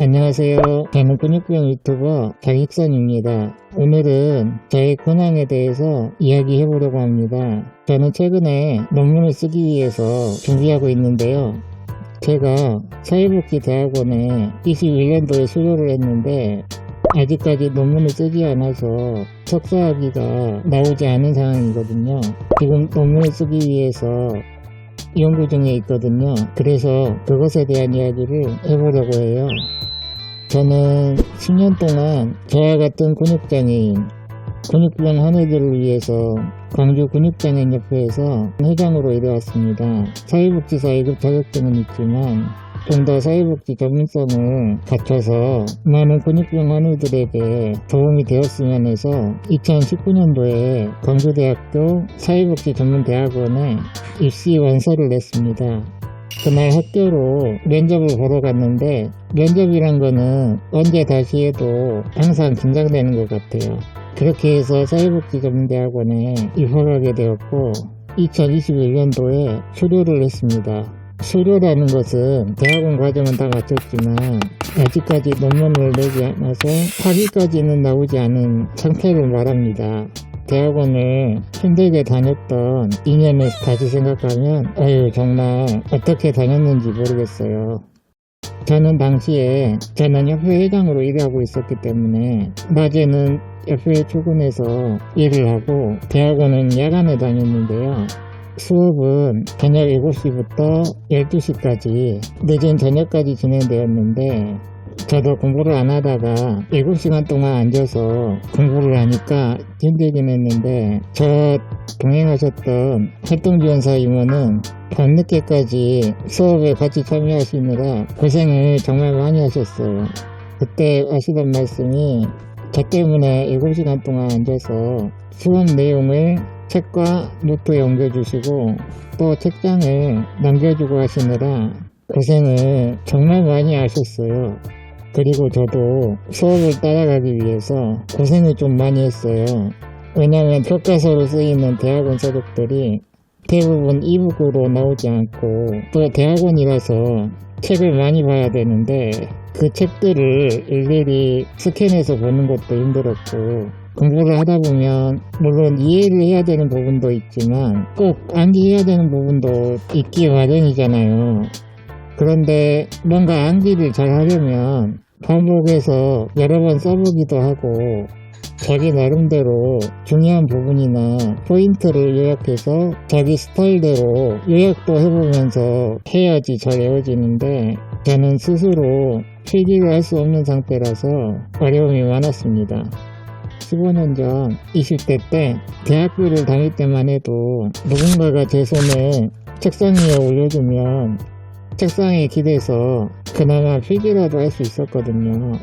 안녕하세요. 저는 근육병 유튜버 장익선입니다. 오늘은 저의 근황에 대해서 이야기해 보려고 합니다. 저는 최근에 논문을 쓰기 위해서 준비하고 있는데요. 제가 사회복지대학원에 21년도에 수료를 했는데 아직까지 논문을 쓰지 않아서 석사학위가 나오지 않은 상황이거든요. 지금 논문을 쓰기 위해서 연구 중에 있거든요. 그래서 그것에 대한 이야기를 해보려고 해요. 저는 10년 동안 저와 같은 근육장애인, 근육병 환우들을 위해서 광주 근육장애인협회에서 회장으로 일해왔습니다. 사회복지사 2급 자격증은 있지만 좀 더 사회복지 전문성을 갖춰서 많은 근육병 환우들에게 도움이 되었으면 해서 2019년도에 광주대학교 사회복지전문대학원에 입시 원서를 냈습니다. 그날 학교로 면접을 보러 갔는데 면접이란 거는 언제 다시 해도 항상 긴장되는 것 같아요. 그렇게 해서 사회복지전문대학원에 입학하게 되었고 2021년도에 수료를 했습니다. 수료라는 것은 대학원 과정은 다 마쳤지만 아직까지 논문을 내지 않아서 학위까지는 나오지 않은 상태를 말합니다. 대학원을 힘들게 다녔던 2년을 다시 생각하면 정말 어떻게 다녔는지 모르겠어요. 저는 당시에 저는 협회 회장으로 일하고 있었기 때문에 낮에는 협회에 출근해서 일을 하고 대학원은 야간에 다녔는데요. 수업은 저녁 7시부터 12시까지 늦은 저녁까지 진행되었는데 저도 공부를 안 하다가 7시간 동안 앉아서 공부를 하니까 힘들긴 했는데 저 동행하셨던 활동지원사 임원은 밤늦게까지 수업에 같이 참여하시느라 고생을 정말 많이 하셨어요. 그때 하시던 말씀이 저 때문에 7시간 동안 앉아서 수업 내용을 책과 노트에 옮겨주시고 또 책장을 남겨주고 하시느라 고생을 정말 많이 하셨어요. 그리고 저도 수업을 따라가기 위해서 고생을 좀 많이 했어요. 왜냐하면 교과서로 쓰이는 대학원 서적들이 대부분 이북으로 나오지 않고 또 대학원이라서 책을 많이 봐야 되는데 그 책들을 일일이 스캔해서 보는 것도 힘들었고 공부를 하다 보면 물론 이해를 해야 되는 부분도 있지만 꼭 암기해야 되는 부분도 있기 마련이잖아요. 그런데 뭔가 암기를 잘 하려면 반복해서 여러 번 써보기도 하고 자기 나름대로 중요한 부분이나 포인트를 요약해서 자기 스타일대로 요약도 해보면서 해야지 잘 외워지는데 저는 스스로 필기를 할 수 없는 상태라서 어려움이 많았습니다. 15년 전 20대 때 대학교를 다닐 때만 해도 누군가가 제 손을 책상 위에 올려주면 책상에 기대서 그나마 필기라도 할 수 있었거든요.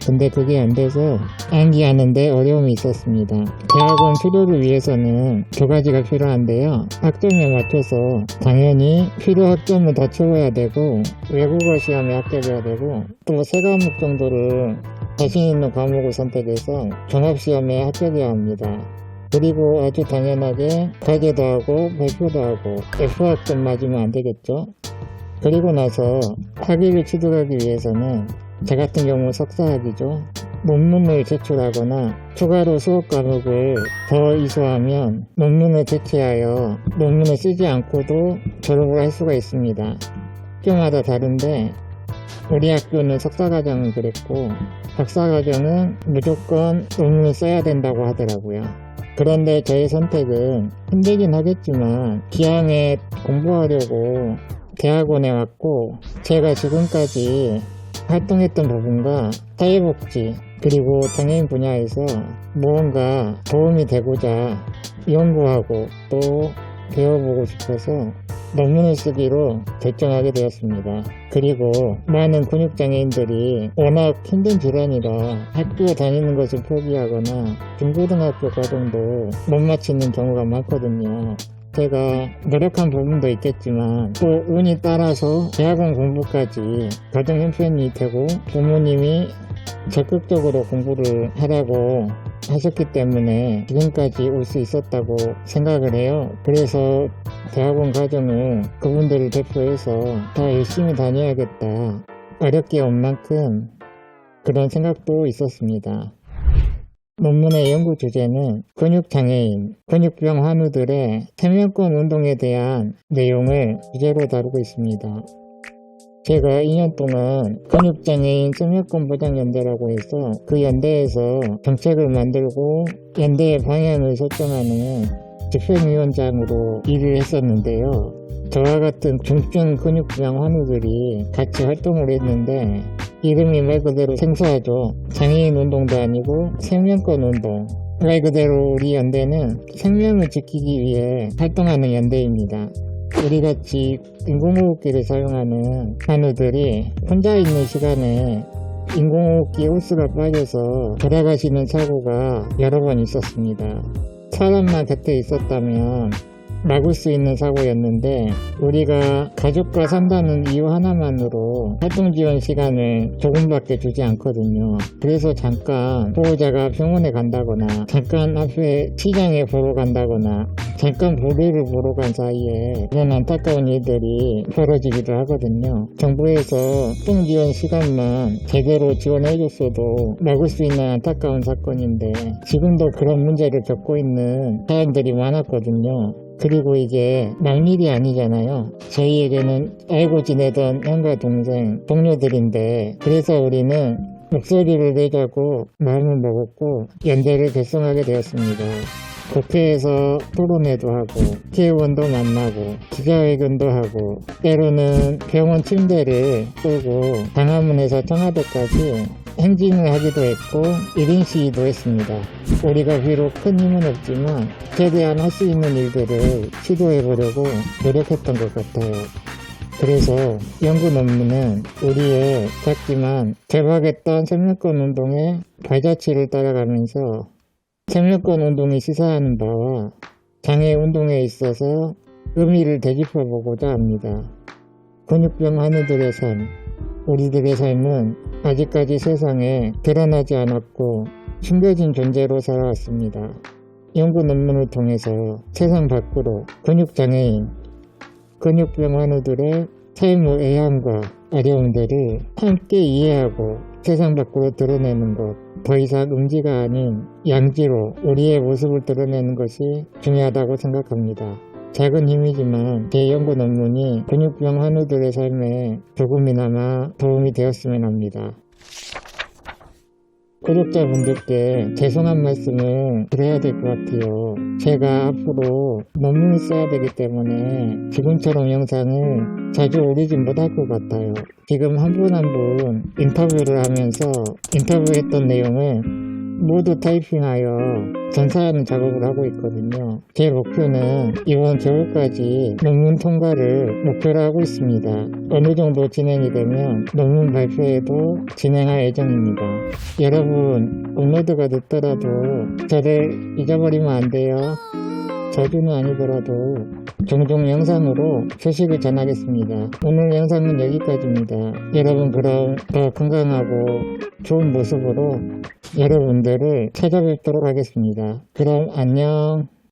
근데 그게 안 돼서 암기하는데 어려움이 있었습니다. 대학원 수료를 위해서는 두 가지가 필요한데요. 학점에 맞춰서 당연히 필요 학점을 다 채워야 되고 외국어 시험에 합격해야 되고 또 세 과목 정도를 자신 있는 과목을 선택해서 종합시험에 합격해야 합니다. 그리고 아주 당연하게 과제도 하고 발표도 하고 F학점 맞으면 안 되겠죠. 그리고 나서 학위를 취득하기 위해서는 저 같은 경우 석사학위죠. 논문을 제출하거나 추가로 수업 과목을 더 이수하면 논문을 제출하여 논문을 쓰지 않고도 졸업을 할 수가 있습니다. 학교마다 다른데 우리 학교는 석사과정은 그랬고 박사과정은 무조건 논문을 써야 된다고 하더라고요. 그런데 저의 선택은 힘들긴 하겠지만 기왕에 공부하려고 대학원에 왔고 제가 지금까지 활동했던 부분과 사회복지 그리고 장애인 분야에서 무언가 도움이 되고자 연구하고 또 배워보고 싶어서 논문을 쓰기로 결정하게 되었습니다. 그리고 많은 근육장애인들이 워낙 힘든 질환이라 학교 다니는 것을 포기하거나 중고등학교 과정도 못 마치는 경우가 많거든요. 제가 노력한 부분도 있겠지만 또 운이 따라서 대학원 공부까지 가정 형편이 되고 부모님이 적극적으로 공부를 하라고 하셨기 때문에 지금까지 올 수 있었다고 생각을 해요. 그래서 대학원 과정을 그분들을 대표해서 더 열심히 다녀야겠다. 어렵게 온 만큼 그런 생각도 있었습니다. 논문의 연구 주제는 근육장애인, 근육병 환우들의 생명권 운동에 대한 내용을 주제로 다루고 있습니다. 제가 2년 동안 근육장애인 생명권보장연대라고 해서 그 연대에서 정책을 만들고 연대의 방향을 설정하는 집행위원장으로 일을 했었는데요. 저와 같은 중증 근육병 환우들이 같이 활동을 했는데 이름이 말 그대로 생소하죠. 장애인 운동도 아니고 생명권 운동. 말 그대로 우리 연대는 생명을 지키기 위해 활동하는 연대입니다. 우리같이 인공호흡기를 사용하는 환우들이 혼자 있는 시간에 인공호흡기 호스가 빠져서 돌아가시는 사고가 여러 번 있었습니다. 사람만 곁에 있었다면 막을 수 있는 사고였는데 우리가 가족과 산다는 이유 하나만으로 활동지원 시간을 조금밖에 주지 않거든요. 그래서 잠깐 보호자가 병원에 간다거나 잠깐 앞에 시장에 보러 간다거나 잠깐 볼일을 보러 간 사이에 그런 안타까운 일들이 벌어지기도 하거든요. 정부에서 활동지원 시간만 제대로 지원해줬어도 막을 수 있는 안타까운 사건인데 지금도 그런 문제를 겪고 있는 사람들이 많았거든요. 그리고 이게 막일이 아니잖아요. 저희에게는 알고 지내던 형과 동생, 동료들인데 그래서 우리는 목소리를 내자고 마음을 먹었고 연대를 결성하게 되었습니다. 국회에서 토론회도 하고 국회의원도 만나고 기자회견도 하고 때로는 병원 침대를 끌고 광화문에서 청와대까지 행진을 하기도 했고 1인 시위도 했습니다. 우리가 비록 큰 힘은 없지만 최대한 할 수 있는 일들을 시도해보려고 노력했던 것 같아요. 그래서 연구 논문은 우리의 작지만 절박했던 생명권 운동의 발자취를 따라가면서 생명권 운동이 시사하는 바와 장애 운동에 있어서 의미를 되짚어보고자 합니다. 근육병 환우들의 삶, 우리들의 삶은 아직까지 세상에 드러나지 않았고 숨겨진 존재로 살아왔습니다. 연구 논문을 통해서 세상 밖으로 근육장애인, 근육병 환우들의 삶의 애환과 어려움들을 함께 이해하고 세상 밖으로 드러내는 것, 더 이상 음지가 아닌 양지로 우리의 모습을 드러내는 것이 중요하다고 생각합니다. 작은 힘이지만 제 연구 논문이 근육병 환우들의 삶에 조금이나마 도움이 되었으면 합니다. 구독자분들께 죄송한 말씀을 드려야 될 것 같아요. 제가 앞으로 논문을 써야 되기 때문에 지금처럼 영상을 자주 올리진 못할 것 같아요. 지금 한 분 한 분 인터뷰를 하면서 인터뷰했던 내용을 모두 타이핑하여 전사하는 작업을 하고 있거든요. 제 목표는 이번 겨울까지 논문 통과를 목표로 하고 있습니다. 어느 정도 진행이 되면 논문 발표에도 진행할 예정입니다. 여러분, 업로드가 늦더라도 저를 잊어버리면 안 돼요. 자주는 아니더라도 종종 영상으로 소식을 전하겠습니다. 오늘 영상은 여기까지입니다. 여러분 그럼 더 건강하고 좋은 모습으로 여러분들을 찾아뵙도록 하겠습니다. 그럼 안녕.